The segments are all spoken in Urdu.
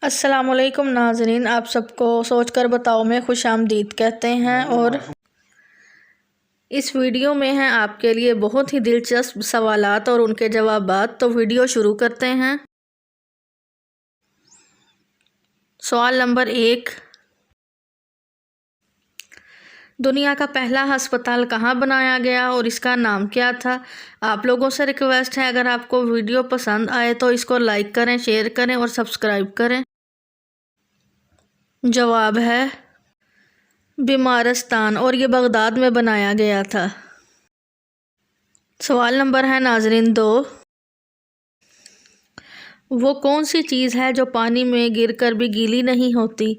السلام علیکم ناظرین، آپ سب کو سوچ کر بتاؤ میں خوش آمدید کہتے ہیں۔ اور اس ویڈیو میں ہیں آپ کے لیے بہت ہی دلچسپ سوالات اور ان کے جوابات، تو ویڈیو شروع کرتے ہیں۔ سوال نمبر 1، دنیا کا پہلا ہسپتال کہاں بنایا گیا اور اس کا نام کیا تھا؟ آپ لوگوں سے ریکویسٹ ہے، اگر آپ کو ویڈیو پسند آئے تو اس کو لائک کریں، شیئر کریں اور سبسکرائب کریں۔ جواب ہے بیمارستان، اور یہ بغداد میں بنایا گیا تھا۔ سوال نمبر ہے ناظرین 2، وہ کون سی چیز ہے جو پانی میں گر کر بھی گیلی نہیں ہوتی؟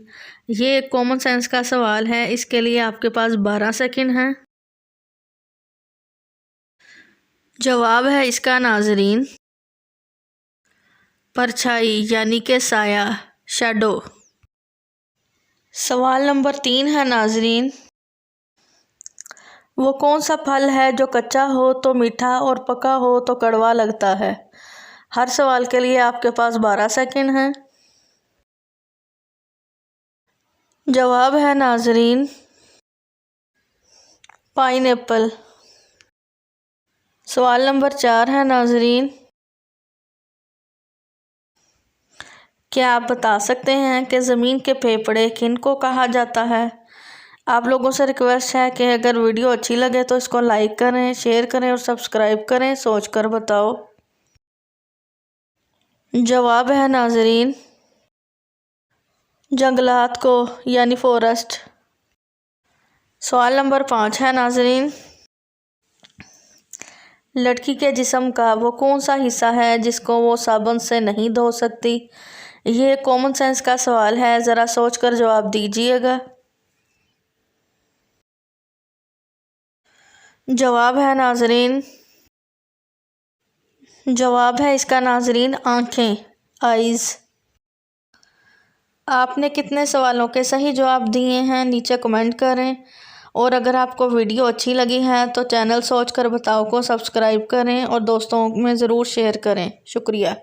یہ ایک کامن سینس کا سوال ہے، اس کے لیے آپ کے پاس 12 سیکنڈ ہیں۔ جواب ہے اس کا ناظرین پرچھائی، یعنی کہ سایہ، شیڈو۔ سوال نمبر 3 ہے ناظرین، وہ کون سا پھل ہے جو کچا ہو تو میٹھا اور پکا ہو تو کڑوا لگتا ہے؟ ہر سوال کے لیے آپ کے پاس 12 سیکنڈ ہیں۔ جواب ہے ناظرین پائن ایپل۔ سوال نمبر 4 ہے ناظرین، کیا آپ بتا سکتے ہیں کہ زمین کے پھیپھڑے کن کو کہا جاتا ہے؟ آپ لوگوں سے ریکویسٹ ہے کہ اگر ویڈیو اچھی لگے تو اس کو لائک کریں، شیئر کریں اور سبسکرائب کریں۔ سوچ کر بتاؤ۔ جواب ہے ناظرین جنگلات کو، یعنی فورسٹ۔ سوال نمبر 5 ہے ناظرین، لڑکی کے جسم کا وہ کون سا حصہ ہے جس کو وہ صابن سے نہیں دھو سکتی؟ یہ کامن سینس کا سوال ہے، ذرا سوچ کر جواب دیجیے گا۔ جواب ہے ناظرین، جواب ہے اس کا ناظرین آنکھیں، آئیز۔ آپ نے کتنے سوالوں کے صحیح جواب دیے ہیں نیچے کمنٹ کریں، اور اگر آپ کو ویڈیو اچھی لگی ہے تو چینل سوچ کر بتاؤ کو سبسکرائب کریں اور دوستوں میں ضرور شیئر کریں۔ شکریہ۔